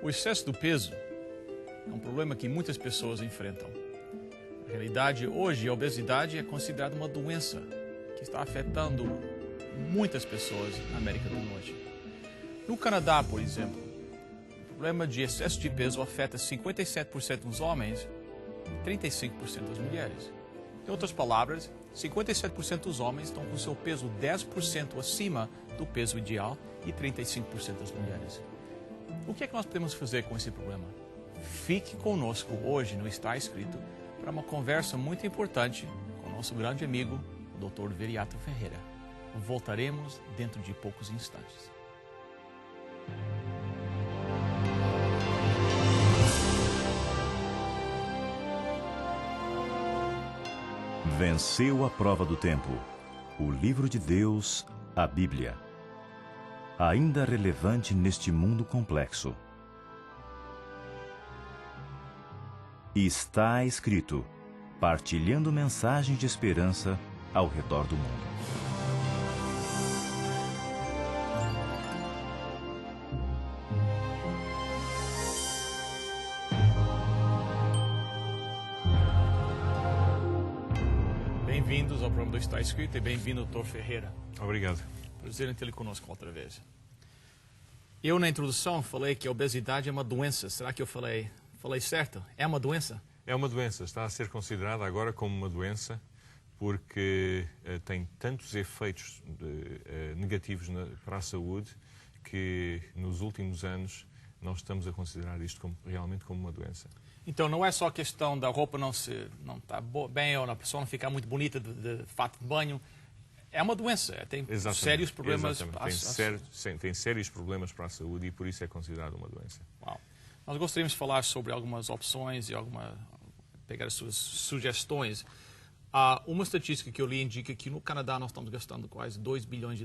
O excesso do peso é um problema que muitas pessoas enfrentam. Na realidade, hoje, a obesidade é considerada uma doença que está afetando muitas pessoas na América do Norte. No Canadá, por exemplo, o problema de excesso de peso afeta 57% dos homens e 35% das mulheres. Em outras palavras, 57% dos homens estão com seu peso 10% acima do peso ideal e 35% das mulheres. O que é que nós podemos fazer com esse problema? Fique conosco hoje no Está Escrito para uma conversa muito importante com o nosso grande amigo, o Dr. Viriato Ferreira. Voltaremos dentro de poucos instantes. Venceu a prova do tempo. O livro de Deus, a Bíblia. Ainda relevante neste mundo complexo. Está escrito, partilhando mensagens de esperança ao redor do mundo. Bem-vindos ao programa do Está Escrito e bem-vindo, Dr. Ferreira. Obrigado. Prazer em tê-lo conosco outra vez. Eu, na introdução, falei que a obesidade é uma doença. Será que eu falei certo? É uma doença? É uma doença. Está a ser considerada agora como uma doença porque tem tantos efeitos negativos para a saúde que nos últimos anos nós estamos a considerar isto realmente como uma doença. Então não é só a questão da roupa não estar bem ou a pessoa não ficar muito bonita de fato de banho. É uma doença, tem sérios problemas. Tem sérios problemas para a saúde e por isso é considerado uma doença. Uau. Nós gostaríamos de falar sobre algumas opções e pegar as suas sugestões. Uma estatística que eu li indica que no Canadá nós estamos gastando quase $2 bilhões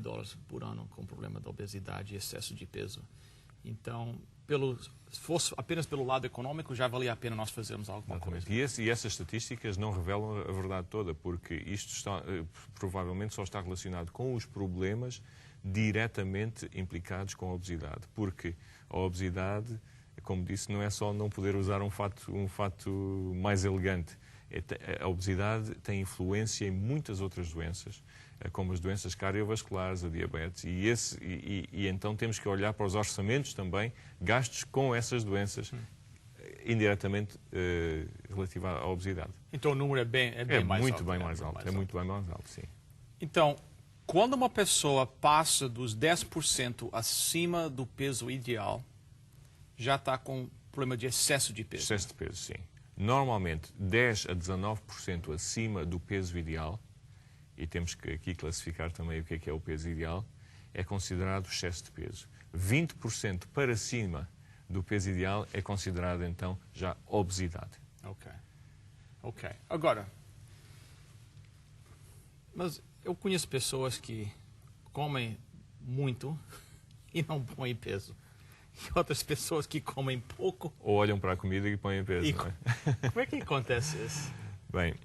por ano com o problema da obesidade e excesso de peso. Então, se fosse apenas pelo lado econômico, já valia a pena nós fazermos alguma coisa. E essas estatísticas não revelam a verdade toda, porque isto provavelmente só está relacionado com os problemas diretamente implicados com a obesidade. Porque a obesidade, como disse, não é só não poder usar um fato mais elegante. A obesidade tem influência em muitas outras doenças, como as doenças cardiovasculares, a diabetes, e então temos que olhar para os orçamentos também, gastos com essas doenças, indiretamente relativa à obesidade. Então o número é bem mais alto. É muito bem mais alto, sim. Então, quando uma pessoa passa dos 10% acima do peso ideal, já está com problema de excesso de peso. Excesso de peso, sim. Normalmente, 10 a 19% acima do peso ideal, e temos que aqui classificar também o que é o peso ideal, é considerado excesso de peso. 20% para cima do peso ideal é considerado, então, já obesidade. Ok. Agora, mas eu conheço pessoas que comem muito e não põem peso. E outras pessoas que comem pouco. Ou olham para a comida e põem peso, não é? Como é que acontece isso? Bem,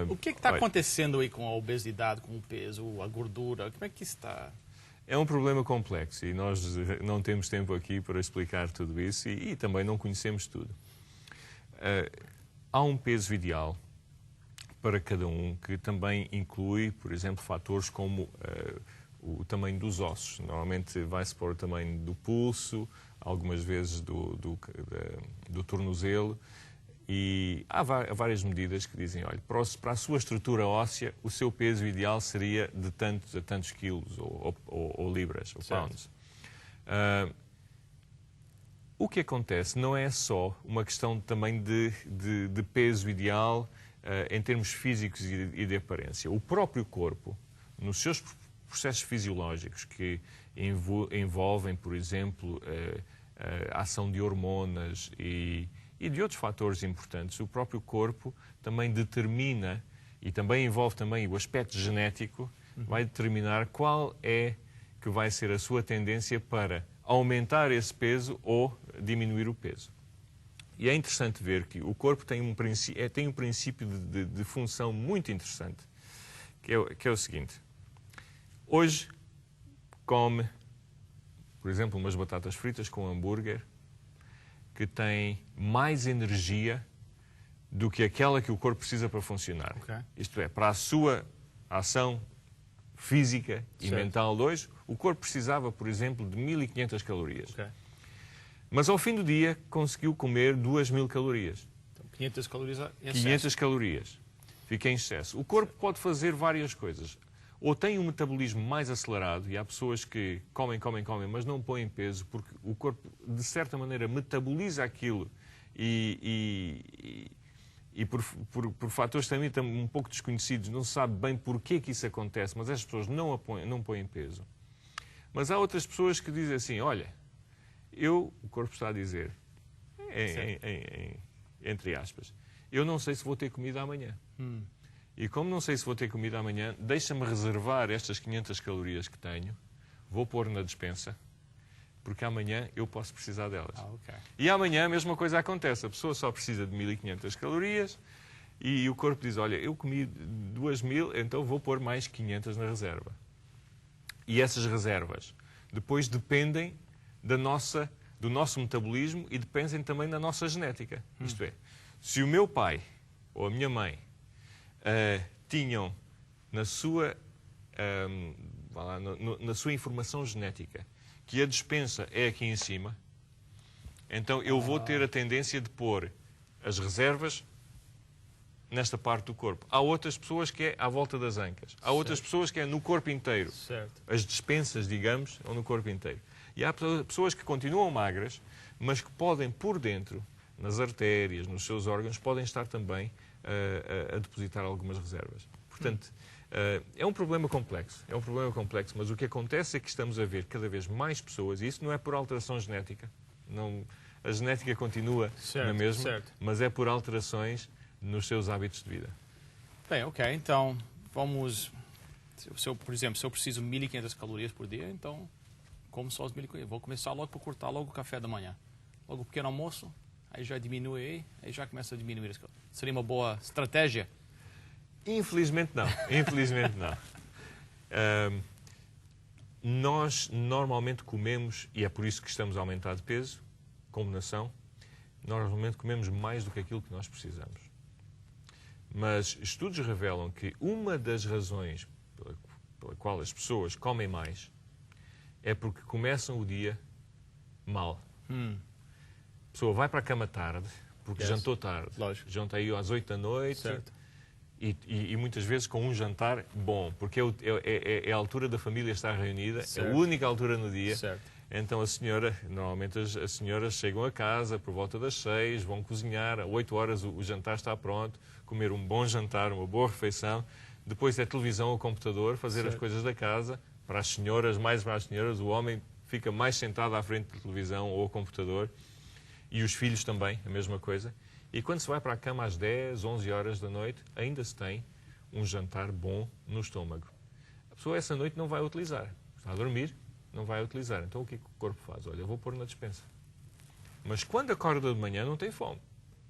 o que está acontecendo aí com a obesidade, com o peso, a gordura? Como é que está? É um problema complexo e nós não temos tempo aqui para explicar tudo isso e também não conhecemos tudo. Há um peso ideal para cada um que também inclui, por exemplo, fatores como o tamanho dos ossos. Normalmente vai-se pôr o tamanho do pulso, algumas vezes do tornozelo. E há várias medidas que dizem, olha, para a sua estrutura óssea, o seu peso ideal seria de tantos a tantos quilos, ou libras, ou pounds. O que acontece não é só uma questão também de peso ideal em termos físicos e de aparência. O próprio corpo, nos seus processos fisiológicos que envolvem, por exemplo, a ação de hormonas e de outros fatores importantes, o próprio corpo também determina, e também envolve também o aspecto genético, vai determinar qual é que vai ser a sua tendência para aumentar esse peso ou diminuir o peso. E é interessante ver que o corpo tem um princípio de função muito interessante, que é o seguinte. Hoje come, por exemplo, umas batatas fritas com hambúrguer, que tem mais energia do que aquela que o corpo precisa para funcionar. Ok. Isto é, para a sua ação física e Certo. mental de hoje, o corpo precisava, por exemplo, de 1500 calorias. Ok. Mas ao fim do dia conseguiu comer 2000 calorias. Então, 500 calorias em excesso. 500 calorias. Fica em excesso. O corpo pode fazer várias coisas. Ou tem um metabolismo mais acelerado, e há pessoas que comem, mas não põem peso, porque o corpo, de certa maneira, metaboliza aquilo e por fatores também um pouco desconhecidos, não se sabe bem porquê que isso acontece, mas as pessoas não põem peso. Mas há outras pessoas que dizem assim, olha, o corpo está a dizer, entre aspas, eu não sei se vou ter comida amanhã. E como não sei se vou ter comida amanhã, deixa-me reservar estas 500 calorias que tenho, vou pôr na despensa, porque amanhã eu posso precisar delas. Ok. E amanhã a mesma coisa acontece. A pessoa só precisa de 1500 calorias e o corpo diz, olha, eu comi 2000, então vou pôr mais 500 na reserva. E essas reservas depois dependem do nosso metabolismo e dependem também da nossa genética. Isto é, se o meu pai ou a minha mãe tinham na sua informação genética que a despensa é aqui em cima, então eu vou ter a tendência de pôr as reservas nesta parte do corpo. Há outras pessoas que é à volta das ancas. Há outras pessoas que é no corpo inteiro. Certo. As despensas, digamos, são no corpo inteiro. E há pessoas que continuam magras, mas que podem, por dentro, nas artérias, nos seus órgãos, podem estar também a depositar algumas reservas. Portanto, é um problema complexo. É um problema complexo, mas o que acontece é que estamos a ver cada vez mais pessoas, e isso não é por alteração genética. Não, a genética continua na mesma, mas é por alterações nos seus hábitos de vida. Bem, ok. Então, vamos... por exemplo, se eu preciso de 1500 calorias por dia, então, como só as 1500? Vou começar logo por cortar logo o café da manhã. Logo o pequeno almoço, aí já diminui, aí já começa a diminuir as calorias. Seria uma boa estratégia? Infelizmente não. Infelizmente não. Nós normalmente comemos, e é por isso que estamos a aumentar de peso, como nação, normalmente comemos mais do que aquilo que nós precisamos. Mas estudos revelam que uma das razões pela qual as pessoas comem mais é porque começam o dia mal. A pessoa vai para a cama tarde, porque jantou tarde. Lógico. Janta aí às 8 da noite. Certo. E muitas vezes com um jantar bom, porque é a altura da família estar reunida, Certo. é a única altura no dia. Certo. Então normalmente as senhoras chegam a casa por volta das 6, vão cozinhar, às 8 horas o jantar está pronto, comer um bom jantar, uma boa refeição, depois é televisão ou computador, fazer as coisas da casa, para as senhoras, mais para as senhoras, o homem fica mais sentado à frente da televisão ou computador, e os filhos também, a mesma coisa. E quando se vai para a cama às 10, 11 horas da noite, ainda se tem um jantar bom no estômago. A pessoa essa noite não vai utilizar. Está a dormir, não vai utilizar. Então o que é que o corpo faz? Olha, eu vou pôr na despensa. Mas quando acorda de manhã não tem fome.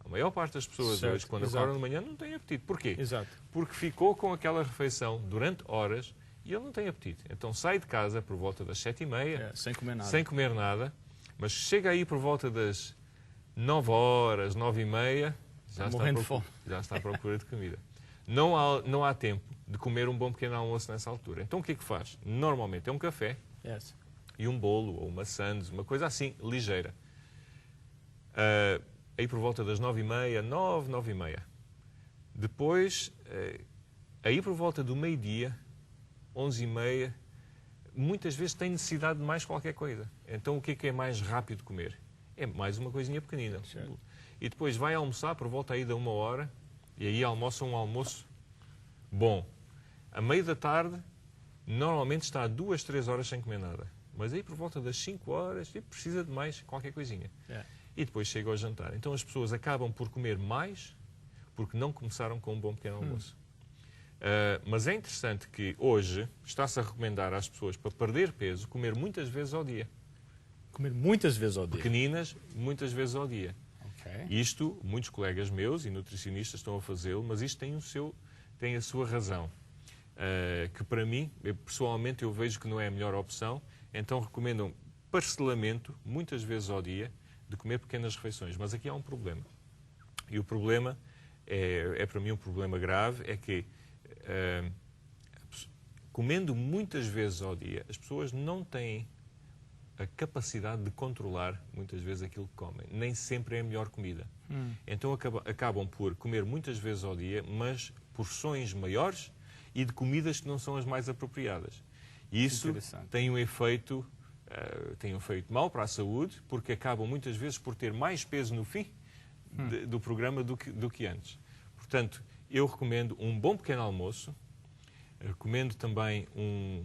A maior parte das pessoas hoje, quando acordam de manhã, não tem apetite. Porquê? Exato. Porque ficou com aquela refeição durante horas e ele não tem apetite. Então sai de casa por volta das 7h30, Sem comer nada. sem comer nada, mas chega aí por volta das 9 horas, 9h30, já está à procura de comida. Não há tempo de comer um bom pequeno almoço nessa altura. Então o que é que faz? Normalmente é um café e um bolo, ou uma sandes, uma coisa assim, ligeira. Aí por volta das 9h30, 9h30. Depois, aí por volta do meio-dia, 11h30, muitas vezes tem necessidade de mais qualquer coisa. Então o que é mais rápido de comer? É mais uma coisinha pequenina. Certo. E depois vai almoçar por volta aí de 1h, e aí almoça um almoço bom. A meio da tarde, normalmente está 2, 3 horas sem comer nada. Mas aí por volta das 5 horas, precisa de mais qualquer coisinha. E depois chega ao jantar. Então as pessoas acabam por comer mais porque não começaram com um bom pequeno almoço. Mas é interessante que hoje está-se a recomendar às pessoas, para perder peso, comer muitas vezes ao dia. Comer muitas vezes ao dia. Pequeninas, muitas vezes ao dia. Okay. Isto, muitos colegas meus e nutricionistas estão a fazê-lo, mas isto tem a sua razão. Que para mim, pessoalmente, eu vejo que não é a melhor opção. Então recomendam parcelamento, muitas vezes ao dia, de comer pequenas refeições. Mas aqui há um problema. E o problema é para mim um problema grave, é que comendo muitas vezes ao dia, as pessoas não têm a capacidade de controlar muitas vezes aquilo que comem. Nem sempre é a melhor comida. Então acabam por comer muitas vezes ao dia, mas porções maiores e de comidas que não são as mais apropriadas. E isso tem um efeito mau para a saúde, porque acabam muitas vezes por ter mais peso no fim do programa do que antes. Portanto, eu recomendo um bom pequeno almoço, recomendo também um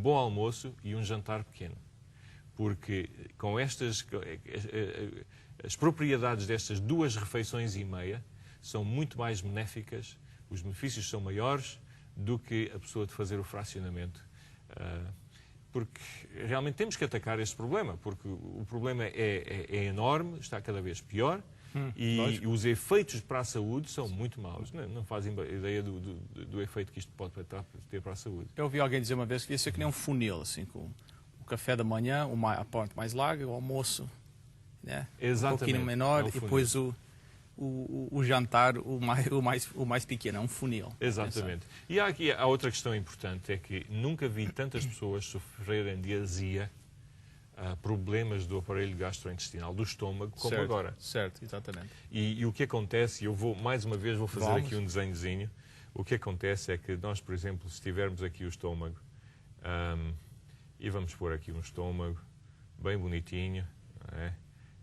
bom almoço e um jantar pequeno. Porque com as propriedades destas 2 refeições e meia são muito mais benéficas, os benefícios são maiores do que a pessoa de fazer o fracionamento. Porque realmente temos que atacar este problema, porque o problema é enorme, está cada vez pior, e os efeitos para a saúde são muito maus. Não fazem ideia do efeito que isto pode ter para a saúde. Eu ouvi alguém dizer uma vez que devia ser que nem um funil, assim, com o café da manhã, a parte mais larga, o almoço, né? Exatamente. Um pouquinho menor, e depois o jantar, o mais pequeno, é um funil. Exatamente. E há outra questão importante, é que nunca vi tantas pessoas sofrerem de azia, problemas do aparelho gastrointestinal, do estômago, como agora. Certo, exatamente. E o que acontece, mais uma vez vou fazer aqui um desenhozinho, o que acontece é que nós, por exemplo, se tivermos aqui o estômago, e vamos pôr aqui um estômago bem bonitinho, não é?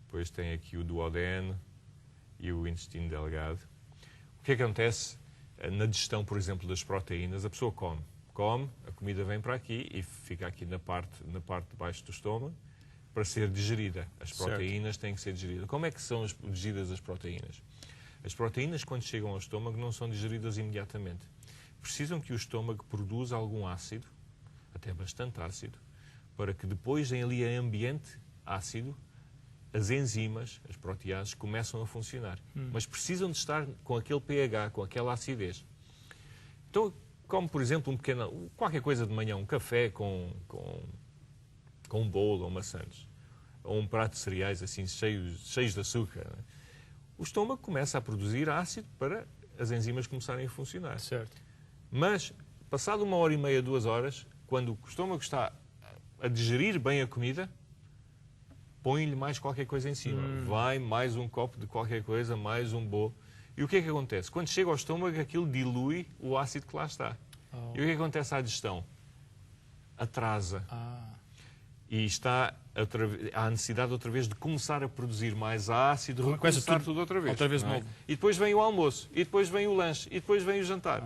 Depois tem aqui o duodeno e o intestino delgado. O que acontece na digestão, por exemplo, das proteínas? A pessoa come, a comida vem para aqui e fica aqui na parte de baixo do estômago para ser digerida. As proteínas têm que ser digeridas. Como é que são digeridas as proteínas? As proteínas, quando chegam ao estômago, não são digeridas imediatamente. Precisam que o estômago produza algum ácido, até bastante ácido, para que depois, ali em ambiente ácido, as enzimas, as proteases, começam a funcionar. Mas precisam de estar com aquele pH, com aquela acidez. Então, como por exemplo, qualquer coisa de manhã, um café com um bolo ou maçãs, ou um prato de cereais assim cheios de açúcar, né? O estômago começa a produzir ácido para as enzimas começarem a funcionar. Certo. Mas, passado 1h30, 2 horas, quando o estômago está a digerir bem a comida, põe-lhe mais qualquer coisa em cima. Vai mais um copo de qualquer coisa, mais um bolo. E o que é que acontece? Quando chega ao estômago, aquilo dilui o ácido que lá está. E o que acontece à digestão? Atrasa. E há necessidade outra vez de começar a produzir mais ácido, recomeçar tudo outra vez. Outra vez novo. E depois vem o almoço, e depois vem o lanche, e depois vem o jantar.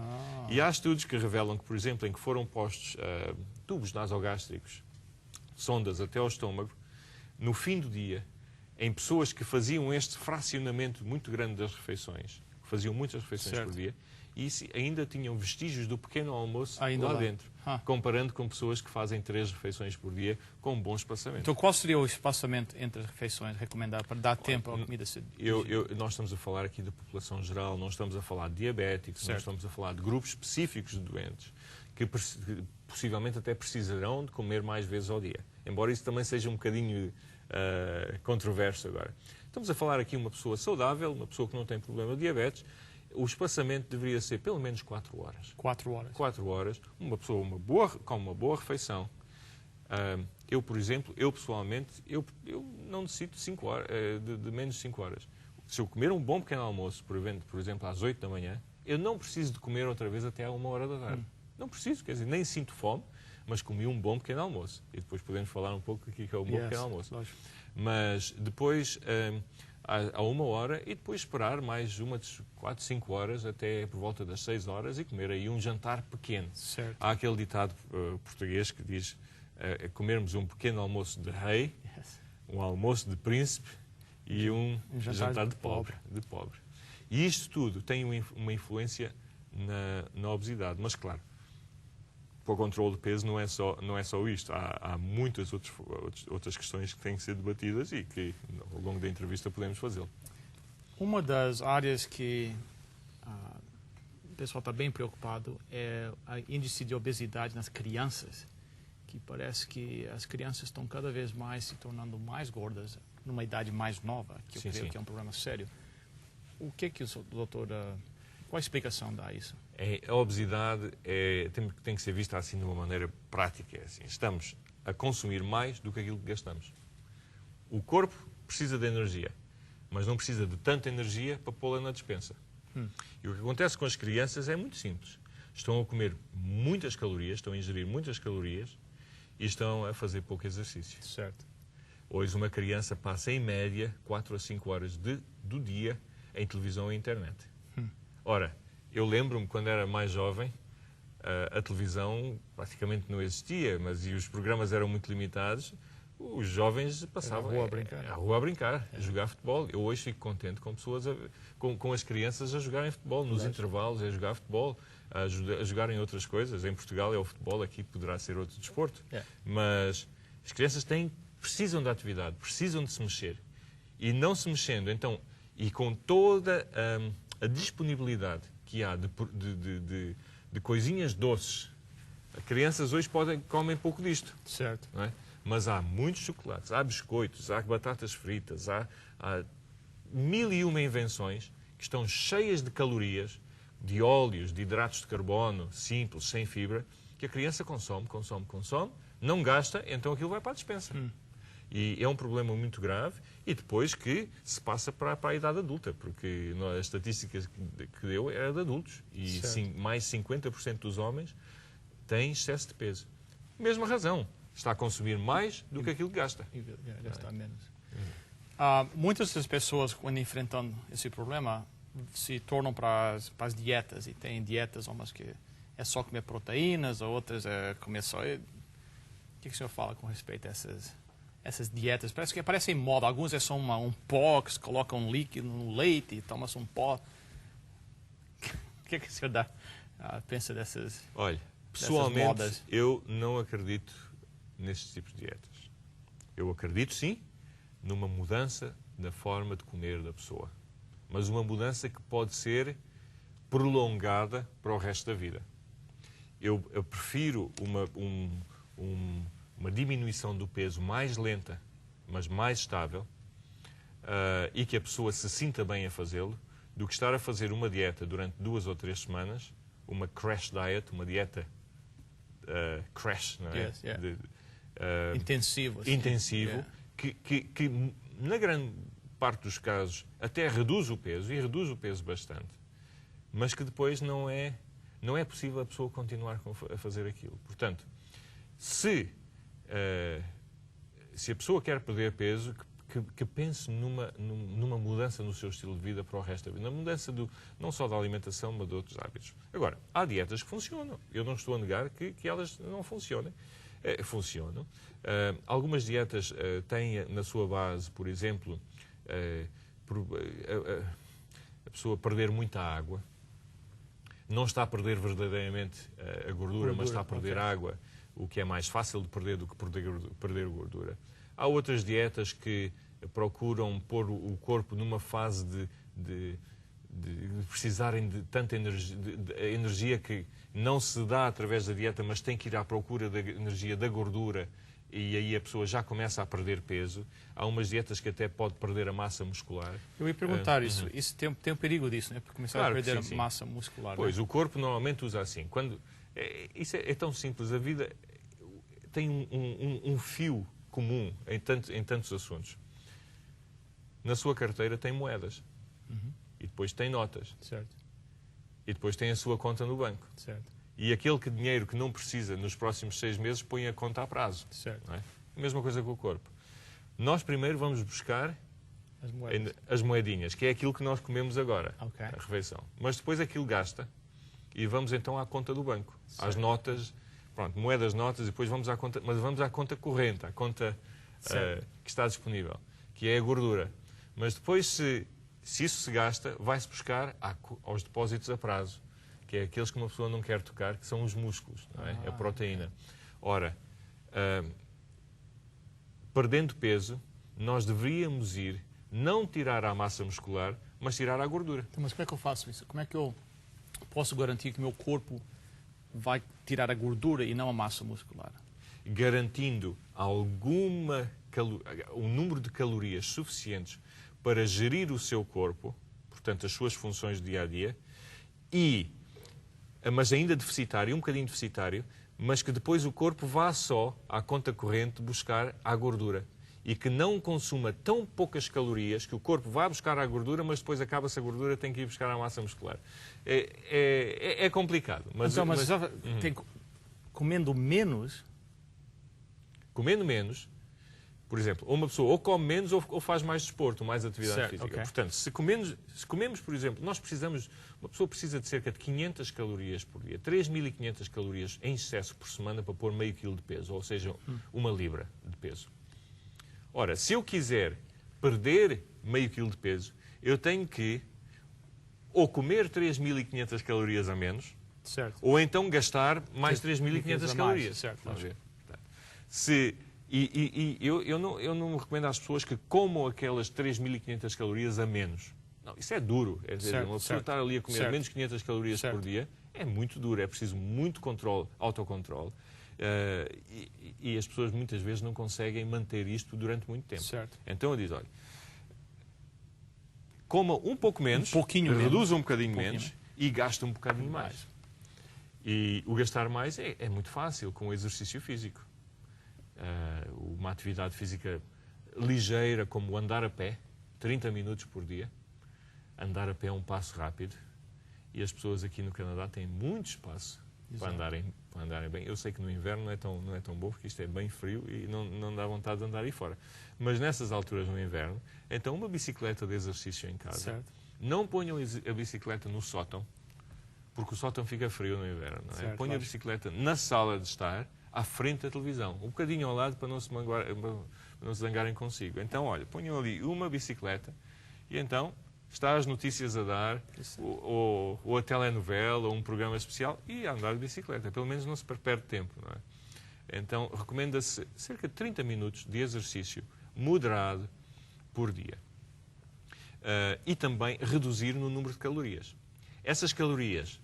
E há estudos que revelam que, por exemplo, em que foram postos tubos nasogástricos, sondas até ao estômago, no fim do dia, em pessoas que faziam este fracionamento muito grande das refeições, faziam muitas refeições por dia, e ainda tinham vestígios do pequeno almoço lá dentro, comparando com pessoas que fazem 3 refeições por dia com um bom espaçamento. Então, qual seria o espaçamento entre as refeições recomendado para dar tempo à comida ser digerida? Nós estamos a falar aqui da população geral, não estamos a falar de diabéticos, não estamos a falar de grupos específicos de doentes, que possivelmente até precisarão de comer mais vezes ao dia. Embora isso também seja um bocadinho controverso agora. Estamos a falar aqui de uma pessoa saudável, uma pessoa que não tem problema de diabetes. O espaçamento deveria ser pelo menos 4 horas. 4 horas. 4 horas. Uma pessoa com uma boa refeição. Eu, por exemplo, pessoalmente, eu não necessito 5 horas, de menos de 5 horas. Se eu comer um bom pequeno almoço, por exemplo, às 8 da manhã, eu não preciso de comer outra vez até à 1h da tarde. Não preciso, quer dizer, nem sinto fome, mas comi um bom pequeno almoço. E depois podemos falar um pouco aqui que é o bom pequeno almoço. Lógico. Mas depois, a 1 hora, e depois esperar mais 4, 5 horas até por volta das 6 horas e comer aí um jantar pequeno. Certo. Há aquele ditado português que diz comermos um pequeno almoço de rei, um almoço de príncipe e um jantar de pobre. E isto tudo tem uma influência na obesidade. Mas, claro, para o controle de peso não é só isto. Há muitas outras questões que têm que ser debatidas e que, ao longo da entrevista, podemos fazê-lo. Uma das áreas que o pessoal está bem preocupado é o índice de obesidade nas crianças, que parece que as crianças estão cada vez mais se tornando mais gordas numa idade mais nova, que eu creio que é um problema sério. O que o doutor... qual a explicação dá a isso? A obesidade tem que ser vista assim de uma maneira prática. Assim, estamos a consumir mais do que aquilo que gastamos. O corpo precisa de energia, mas não precisa de tanta energia para pô-la na despensa. E o que acontece com as crianças é muito simples. Estão a comer muitas calorias, estão a ingerir muitas calorias e estão a fazer pouco exercício. Certo. Hoje uma criança passa em média 4 a 5 horas do dia em televisão e internet. Ora, eu lembro-me quando era mais jovem, a televisão praticamente não existia, mas e os programas eram muito limitados. Os jovens passavam à rua a brincar, a jogar futebol. Eu hoje fico contente com pessoas, com as crianças a jogarem futebol, nos intervalos, a jogar futebol, a jogarem outras coisas. Em Portugal é o futebol, aqui poderá ser outro desporto. Mas as crianças precisam de atividade, precisam de se mexer. E não se mexendo, então, e com toda a disponibilidade que há de coisinhas doces, as crianças hoje comem pouco disto. Certo. Não é? Mas há muitos chocolates, há biscoitos, há batatas fritas, há 1001 invenções que estão cheias de calorias, de óleos, de hidratos de carbono, simples, sem fibra, que a criança consome, não gasta, então aquilo vai para a despensa. E é um problema muito grave e depois que se passa para a idade adulta, porque as estatísticas que deu era de adultos e mais 50% dos homens têm excesso de peso. Mesma razão. Está a consumir mais do que aquilo que gasta. E gastar menos. Muitas das pessoas, quando enfrentando esse problema, se tornam para as dietas. E tem dietas, umas que é só comer proteínas, outras é comer só... O que o senhor fala com respeito a essas dietas? Parece que aparecem em moda. Alguns é só um pó, que se coloca um líquido no leite e toma-se um pó. O que o senhor pensa dessas... Olha, pessoalmente, eu não acredito nestes tipos de dietas. Eu acredito, sim, numa mudança da forma de comer da pessoa. Mas uma mudança que pode ser prolongada para o resto da vida. Eu prefiro uma diminuição do peso mais lenta, mas mais estável, e que a pessoa se sinta bem a fazê-lo, do que estar a fazer uma dieta durante 2 ou 3 semanas, uma crash diet, uma dieta crash, não é? Intensivo. Assim. Intensivo, que na grande parte dos casos até reduz o peso, e reduz o peso bastante, mas que depois não é possível a pessoa continuar a fazer aquilo. Portanto, se a pessoa quer perder peso, que pense numa mudança no seu estilo de vida para o resto da vida, na mudança não só da alimentação, mas de outros hábitos. Agora, há dietas que funcionam. Eu não estou a negar que elas não funcionem. Funcionam. Algumas dietas têm na sua base, por exemplo, a pessoa perder muita água. Não está a perder verdadeiramente a gordura, mas está a perder água, o que é mais fácil de perder do que perder gordura. Há outras dietas que procuram pôr o corpo numa fase de precisarem de tanta energia que não se dá através da dieta, mas tem que ir à procura da energia da gordura, e aí a pessoa já começa a perder peso. Há umas dietas que até pode perder a massa muscular. Eu ia perguntar isso tem um perigo disso, né? Para começar a perder a massa muscular. Pois, o corpo normalmente usa assim. Isso é tão simples, a vida tem um fio comum em tantos assuntos. Na sua carteira tem moedas. E depois tem notas. Certo. E depois tem a sua conta no banco. Certo. E aquele dinheiro que não precisa nos próximos 6 meses põe a conta a prazo. Certo. Não é? A mesma coisa com o corpo. Nós primeiro vamos buscar as moedinhas, que é aquilo que nós comemos agora, a refeição. Mas depois aquilo gasta e vamos então à conta do banco. Certo. Às notas, moedas, notas, e depois vamos à conta, mas vamos à conta corrente, à conta que está disponível, que é a gordura. Mas depois, se isso se gasta, vai-se buscar aos depósitos a prazo, que é aqueles que uma pessoa não quer tocar, que são os músculos, não é? A proteína. Ora, perdendo peso, nós deveríamos não tirar a massa muscular, mas tirar a gordura. Então, mas como é que eu faço isso? Como é que eu posso garantir que o meu corpo vai tirar a gordura e não a massa muscular? garantindo um número de calorias suficientes para gerir o seu corpo, portanto, as suas funções do dia-a-dia, mas ainda deficitário, um bocadinho deficitário, mas que depois o corpo vá só à conta corrente buscar a gordura. E que não consuma tão poucas calorias que o corpo vá buscar a gordura, mas depois acaba-se a gordura, tem que ir buscar a massa muscular. É complicado. Comendo menos... Comendo menos, por exemplo, uma pessoa ou come menos ou faz mais desporto, mais atividade física. Okay. Portanto, se comemos, por exemplo, uma pessoa precisa de cerca de 500 calorias por dia, 3.500 calorias em excesso por semana para pôr meio quilo de peso, ou seja, 1 libra de peso. Ora, se eu quiser perder meio quilo de peso, eu tenho que ou comer 3.500 calorias a menos, certo, ou então gastar mais 3.500 calorias. Certo, vamos ver. Eu não recomendo às pessoas que comam aquelas 3.500 calorias a menos. Não, isso é duro. Uma pessoa estar ali a comer menos 500 calorias por dia é muito duro. É preciso muito controle, autocontrole. E as pessoas muitas vezes não conseguem manter isto durante muito tempo. Certo. Então eu digo, olha, coma um pouco menos, reduza um bocadinho menos e gasta um bocadinho mais. E o gastar mais é muito fácil com o exercício físico. Uma atividade física ligeira, como andar a pé, 30 minutos por dia. Andar a pé é um passo rápido. E as pessoas aqui no Canadá têm muito espaço para andarem bem. Eu sei que no inverno não é tão bom, porque isto é bem frio e não dá vontade de andar aí fora. Mas nessas alturas no inverno, então uma bicicleta de exercício em casa. Certo. Não ponham a bicicleta no sótão, porque o sótão fica frio no inverno. Não é? Certo, Ponham a bicicleta na sala de estar, à frente da televisão, um bocadinho ao lado para não se zangarem consigo. Então, olha, ponham ali uma bicicleta e então está as notícias a dar, ou a telenovela, ou um programa especial, e a andar de bicicleta. Pelo menos não se perde tempo, não é? Então, recomenda-se cerca de 30 minutos de exercício moderado por dia. E também reduzir no número de calorias. Essas calorias,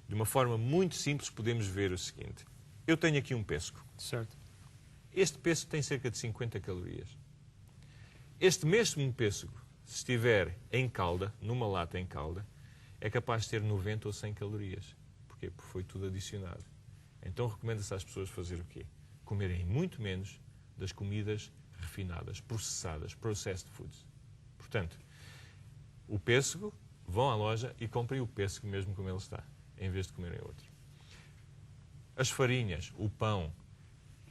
de uma forma muito simples, podemos ver o seguinte. Eu tenho aqui um pêssego. Certo. Este pêssego tem cerca de 50 calorias. Este mesmo pêssego, se estiver em calda, numa lata em calda, é capaz de ter 90 ou 100 calorias. Porquê? Porque foi tudo adicionado. Então recomenda-se às pessoas fazer o quê? Comerem muito menos das comidas refinadas, processadas, processed foods. Portanto, o pêssego, vão à loja e comprem o pêssego mesmo como ele está, em vez de comerem outro. As farinhas, o pão,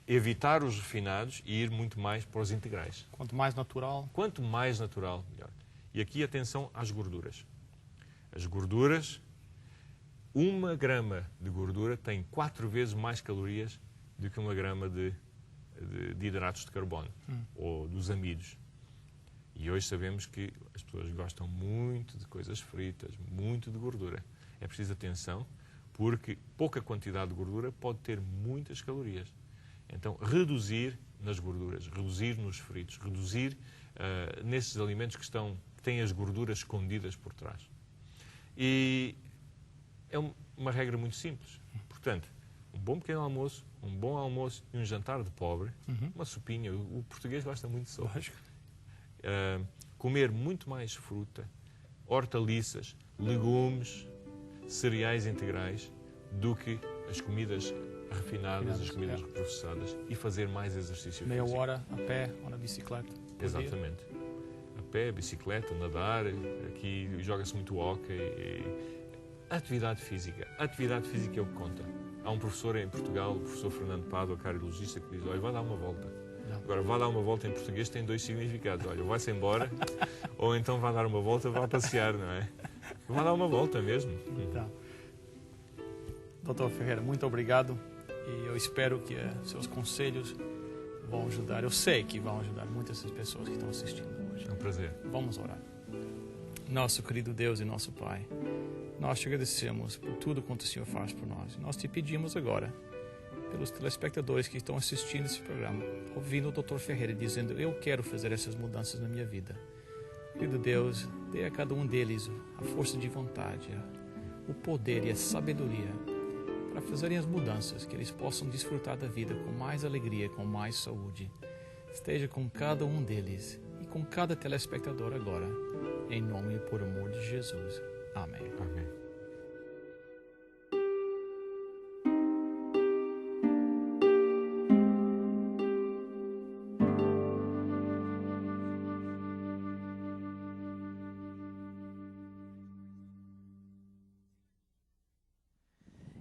evitar os refinados e ir muito mais para os integrais. Quanto mais natural, melhor. E aqui atenção às gorduras. As gorduras, 1 grama de gordura tem 4 vezes mais calorias do que 1 grama de hidratos de carbono ou dos amidos. E hoje sabemos que as pessoas gostam muito de coisas fritas, muito de gordura. É preciso atenção, porque pouca quantidade de gordura pode ter muitas calorias. Então, reduzir nas gorduras, reduzir nos fritos, reduzir nesses alimentos que têm as gorduras escondidas por trás. E é uma regra muito simples. Portanto, um bom pequeno almoço, um bom almoço e um jantar de pobre, uma sopinha. O português gosta muito de sopa. Comer muito mais fruta, hortaliças, legumes, cereais integrais, do que as comidas refinadas, as comidas processadas, e fazer mais exercício meia físico. hora a pé ou na bicicleta. Exatamente. A pé, bicicleta, nadar, aqui joga-se muito hóquei. Atividade física. Atividade física é o que conta. Há um professor em Portugal, o professor Fernando Pádua, cardiologista, que diz, olha, vai dar uma volta. Agora, vai dar uma volta em português tem 2 significados. Olha, vai-se embora, ou então vai dar uma volta, vai passear, não é? Vai dar uma volta mesmo. Então, Dr. Ferreira, muito obrigado. E eu espero que seus conselhos vão ajudar. Eu sei que vão ajudar muitas pessoas que estão assistindo hoje. É um prazer. Vamos orar. Nosso querido Deus e nosso Pai, nós te agradecemos por tudo quanto o Senhor faz por nós. Nós te pedimos agora, pelos telespectadores que estão assistindo esse programa, ouvindo o Dr. Ferreira dizendo, eu quero fazer essas mudanças na minha vida. Querido Deus, dê a cada um deles a força de vontade, o poder e a sabedoria para fazerem as mudanças, que eles possam desfrutar da vida com mais alegria, com mais saúde. Esteja com cada um deles e com cada telespectador agora, em nome e por amor de Jesus. Amém. Amém.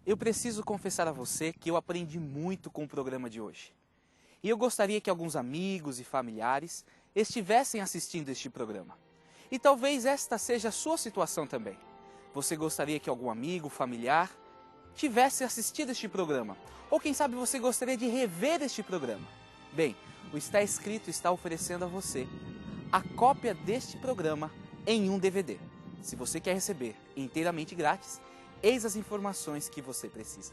Eu preciso confessar a você que eu aprendi muito com o programa de hoje. E eu gostaria que alguns amigos e familiares estivessem assistindo este programa. E talvez esta seja a sua situação também. Você gostaria que algum amigo, familiar, tivesse assistido este programa? Ou quem sabe você gostaria de rever este programa? Bem, o Está Escrito está oferecendo a você a cópia deste programa em um DVD. Se você quer receber inteiramente grátis, eis as informações que você precisa.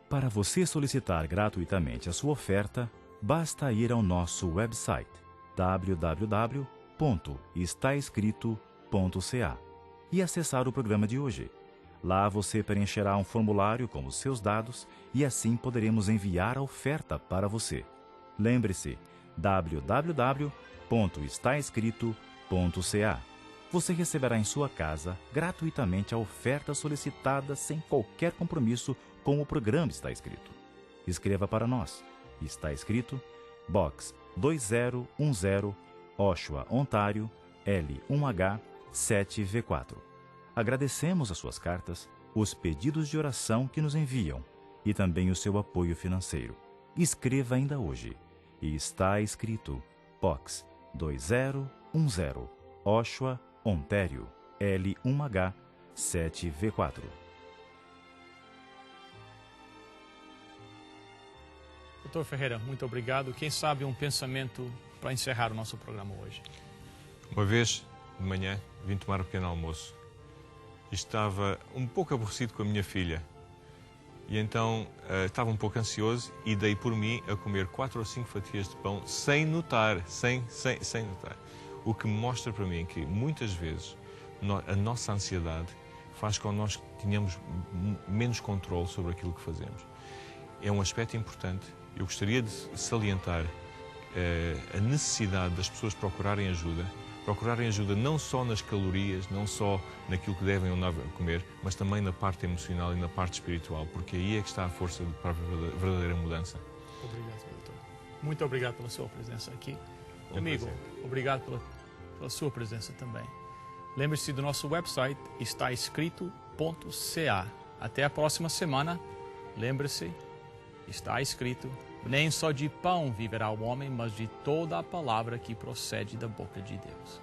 Para você solicitar gratuitamente a sua oferta, basta ir ao nosso website www.estaescrito.ca e acessar o programa de hoje. Lá você preencherá um formulário com os seus dados e assim poderemos enviar a oferta para você. Lembre-se, www.estaescrito.ca. Você receberá em sua casa gratuitamente a oferta solicitada sem qualquer compromisso com o programa Está Escrito. Escreva para nós. Está Escrito, Box 2010, Oshawa, Ontário, L1H 7V4. Agradecemos as suas cartas, os pedidos de oração que nos enviam e também o seu apoio financeiro. Escreva ainda hoje. Está Escrito, Box 2010, Oshawa, Ontário, L1H 7V4. Doutor Ferreira, muito obrigado. Quem sabe um pensamento para encerrar o nosso programa hoje? Uma vez, de manhã, vim tomar um pequeno almoço. Estava um pouco aborrecido com a minha filha. E então estava um pouco ansioso e dei por mim a comer 4 ou 5 fatias de pão sem notar, sem notar. O que mostra para mim que muitas vezes a nossa ansiedade faz com que nós tenhamos menos controle sobre aquilo que fazemos. É um aspecto importante. Eu gostaria de salientar a necessidade das pessoas procurarem ajuda não só nas calorias, não só naquilo que devem ou não comer, mas também na parte emocional e na parte espiritual, porque aí é que está a força para a verdadeira mudança. Obrigado, doutor. Muito obrigado pela sua presença aqui. Amigo, prazer. obrigado pela sua presença também. Lembre-se do nosso website, estaescrito.ca. Até a próxima semana. Lembre-se, está escrito, nem só de pão viverá o homem, mas de toda a palavra que procede da boca de Deus.